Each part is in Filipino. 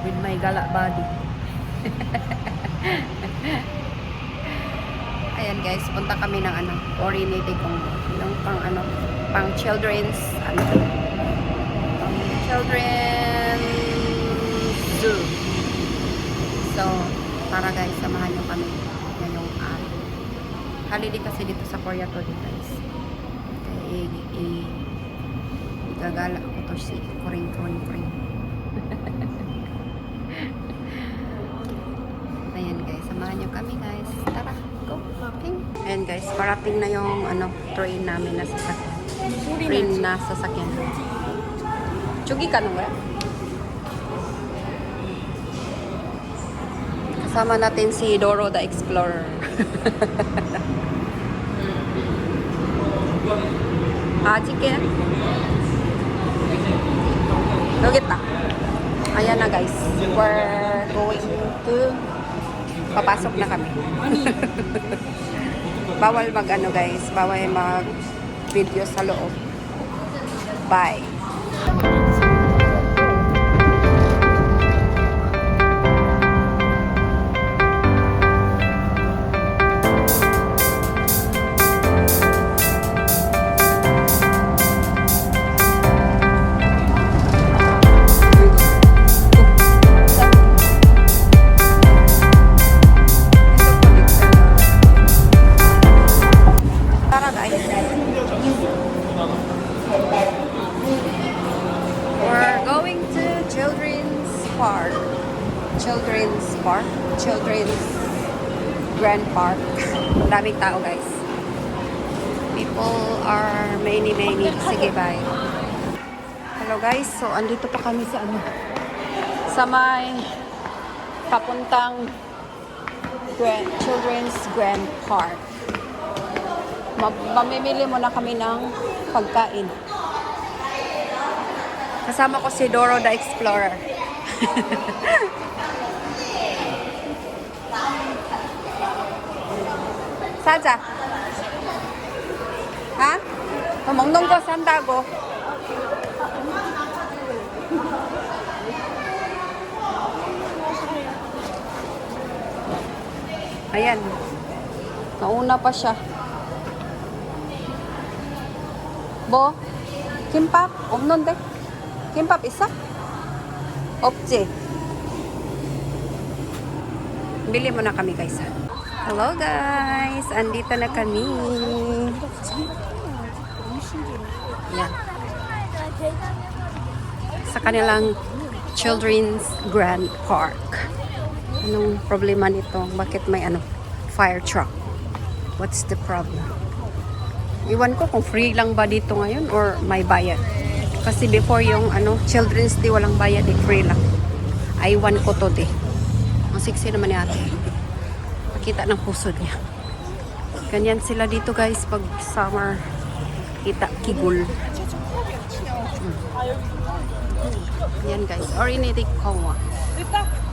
with my gala body. Ayan guys, punta kami ng Orinete kung yung pang children's pang children's zoo. So, tara guys, samahan nyo kami ngayong holiday kasi dito sa Korea to din guys. Igagala ko to si Kuring. Ayan guys, samahan nyo kami guys. Tara, go. Ayan guys, parating na yung train namin na sasakyan. Train na sasakyan. Chugi ka nung kasama natin si Doro the Explorer. Chicken. Lugit na. Ayan na guys. We're going to papasok na kami. Bawal guys. Bawal mag video sa loob. Bye. Children's Grand Park. Daming tao guys. People are many. Sige, bye. Hello guys. So, andito pa kami sa may papuntang Children's Grand Park. Mamimili muna kami ng pagkain. Kasama ko si Doro the Explorer. 사자. 먹는 거 산다고. Ayan. Nauna pa siya. 뭐? 김밥? 없는데? 김밥 있어? 없지? Bili muna kami guys. Hello guys! Andito na kami. Yan. Sa kanilang Children's Grand Park. Anong problema nito? Bakit may fire truck? What's the problem? Iwan ko kung free lang ba dito ngayon or may bayad. Kasi before yung Children's Day walang bayad, free lang. Iwan ko to Ang sexy naman ni ate. Kita ng puso niya. Ganyan sila dito guys pag summer. Kita kigul. Yan guys. Orinete Kawa.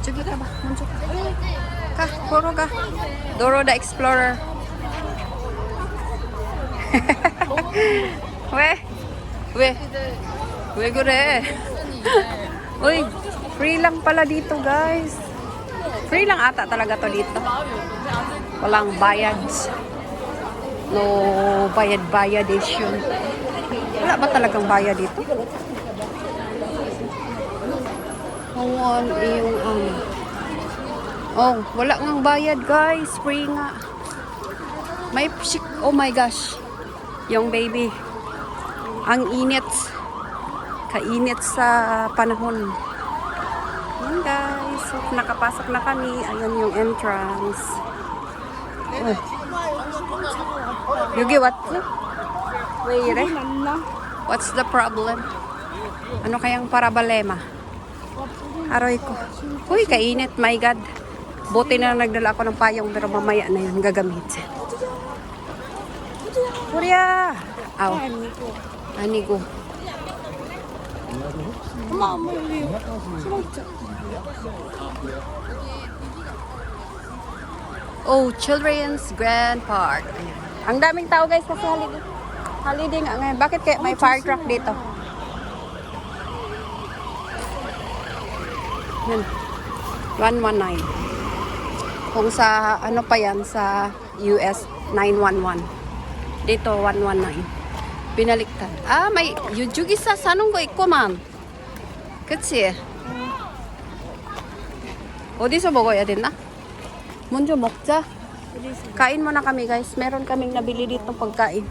Chugi ka ba? Muncho ka. Puro ka. Doro the Explorer. We gure. Uy, free lang pala dito guys. Free lang ata talaga to dito. Walang bayad. No bayad-bayadation. Wala ba talagang bayad dito? Kawan yung Oh, wala ngang bayad guys. Free nga. May oh my gosh. Yung baby. Ang init. Kainit sa panahon. Ayan guys. So, nakapasok na kami. Ayan yung entrance. Oh. Yugi, what? Wait, what's the problem? Ano kayang parabalema? Aroy ko. Uy, kainit. My God. Buti na nagdala ako ng payong pero mamaya na yun gagamitin. Kurya! Aw. Anigo. Oh, Children's Grand Park. Ayan. Ang daming tao guys kasi holiday. Holiday nga ngayon. Bakit kaya may fire truck dito? Yan. 119. Kung sa ano pa yan sa US 911. Dito 119. Binaliktad. 아, may 유주기사 사는 거 있구만. 그치? 어디서 먹어야 되나? 먼저 먹자. Kain muna kami guys. Meron kaming nabili dito pagkain.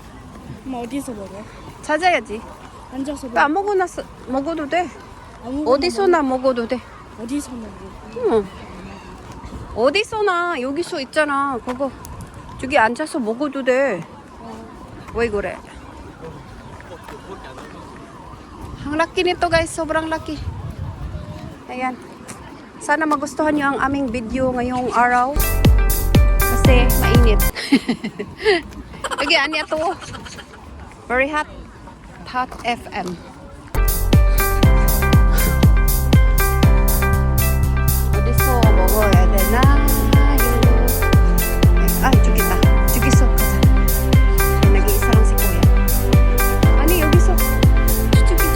엄마 어디서 먹어? 찾아야지. 앉아서 먹어. 아무거나 먹어도 돼. 아무거나 어디서나 먹어도 돼. 먹어. 어디서 먹어? 응. 어디서나 여기서 있잖아. 그거 저기 앉아서 먹어도 돼. 왜 그래? Ang laki nito guys, sobrang laki. Ayan. Sana magustuhan niyo ang aming video ngayong araw. Kasi mainit. Lagi, ani ito. Very hot. Hot FM. 어디서 먹어야 되나? 아, 저기다. 저기서 가자. nag-iisa lang si kuya. 아니, 여기서. 저기.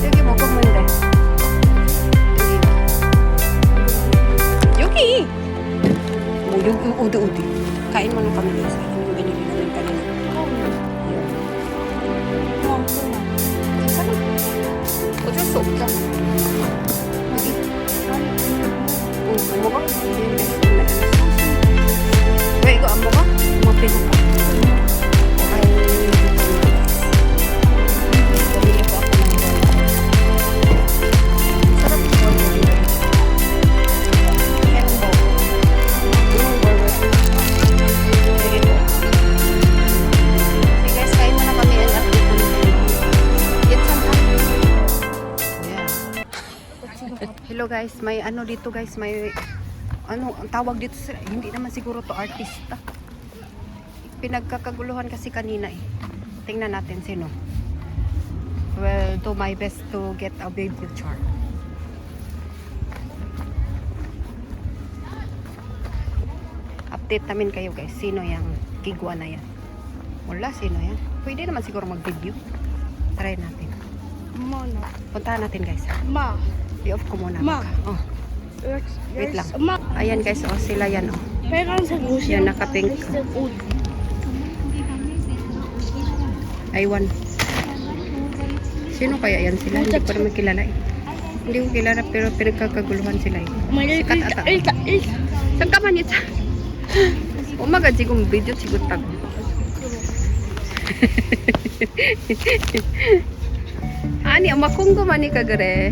여기 먹으면 돼. 여기. 뭐, 여기, 어디. Kain mo na kami guys. Anong binili namin kanina? 괜찮아. 어쩔 수 없잖아. 여기. 응, 뭐 먹어? 왜 이거 안 먹어? 엄마 빼줄까? 아이, bumili po ako ng sarap po yun. Merong bobo. Yung burger. Sige po. Okay guys, kain muna kami and update ko naman. Get some time. Yeah. Hello guys, may ano dito guys, may ano ang tawag dito sila, hindi naman siguro to artista. Pinagkakaguluhan kasi kanina eh. Tingnan natin sino. Well, do my best to get a baby chart. Update namin kayo guys, sino yung kigwa na yan. Wala, sino yan? Pwede naman siguro mag-video. Try natin. 엄마 나. Puntahan natin guys. 엄마. I-off ko muna. Ma. Oh, wait lang. 엄마. Ayan guys, oh sila yan oh. 빨간색 옷이. Yan, naka-pink. 옷. Aywan. Sino kaya yan sila? Hindi ko naman kilala eh. Hindi ko kilala pero pinagkakaguluhan sila eh. 엄마 시간 ata. 일단 잠깐만요. 엄마가 지금 비디오 찍고 있다고. 아니 엄마 궁금하니까 그래.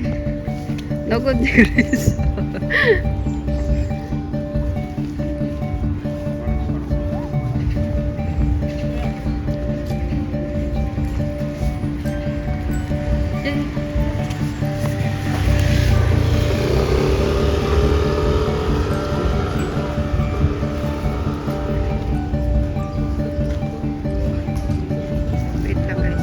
누군지 그랬어. Wait lang guys.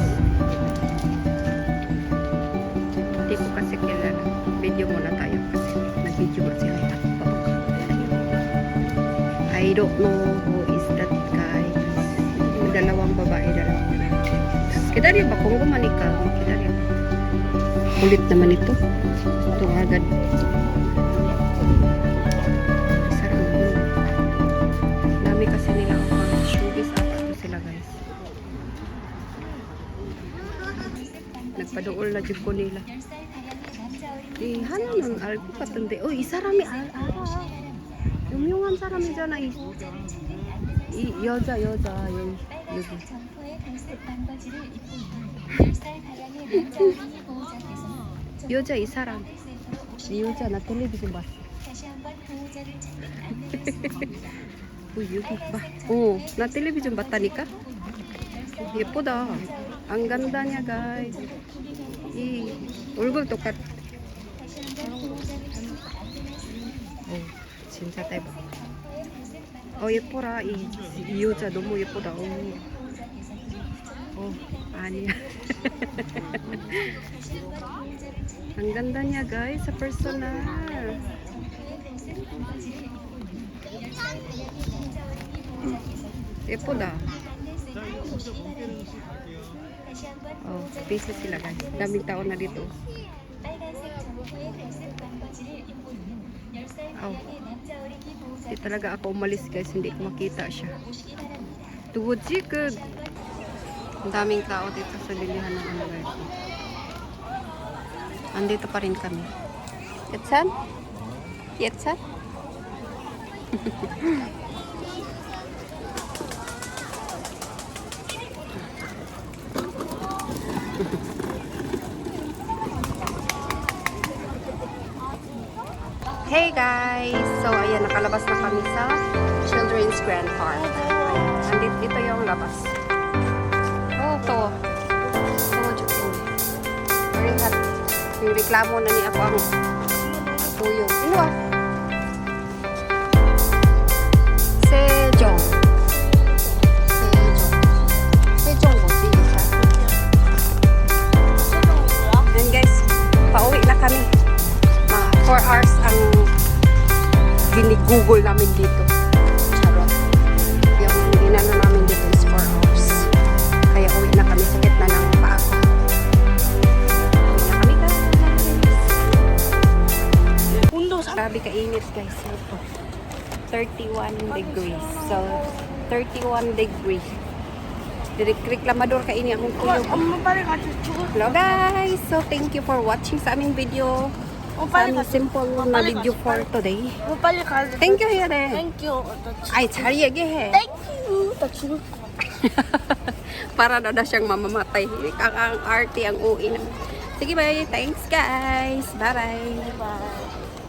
Hindi ko kasi kilala. Video muna tayo kasi nag-video ba sila. I don't know who is that guy. Dalawang babae, dalawang lalaki. Kidaryo ba? Kung gumani ka, kidaryo. Kulit naman ito. Ito agad. Sarap naman. Dami kasi nila ang showbiz ata ito sila guys. Nagpadool na dyan ko nila. Eh, 하나는 알 것 같은데. 이 사람이 알아. 유명한 사람이잖아. 이 여자 여기. 여자 이 사람. 이 여자 나 텔레비전 봤어. 여기 봐. 나 텔레비전 봤다니까. 예쁘다. 안 간다냐 guys. 이 얼굴 똑같. 진짜 대박. 예뻐라. 이 여자 너무 예쁘다. 아니야. Ang ganda niya guys sa personal. 예쁘다. busy sila guys. Daming tao na dito. Oh. Hindi talaga ako umalis guys, hindi ko makita siya. Tugod good. Ang daming tao dito sa bilihan ng ano guys. Andito pa rin kami. Yetsan? Yetsan? Hey guys! So ayan, nakalabas na kami sa Children's Grand Park. Ayan, dito yung labas. Oh, to. Oh, Diyos. Very hot. Yung reklamo na ni ako ang tuyo. Ano ah? Sejong. Sejong 뭐지? And guys, pauwi na kami. 4 hours ang ginigugol namin dito. Charot. Yung ginano namin dito is 4 hours. Kaya uwi na kami. Sakit na ng paa ko. Uwi na kami guys. Grabe kainit guys. Ito. 31 degrees. So, 31 degrees. Reklamador kaini akong tuyo. Hello guys! So, thank you for watching sa aming video. Sa aming simple na video for today. 빨리 가야 돼. Thank you, Here. Thank you. Ay, 잘 얘기해. Thank you. 나 죽을 것 Para na siyang mamamatay. Ang arte, ang uwi. Sige, bye. Thanks, guys. Bye-bye. 같아.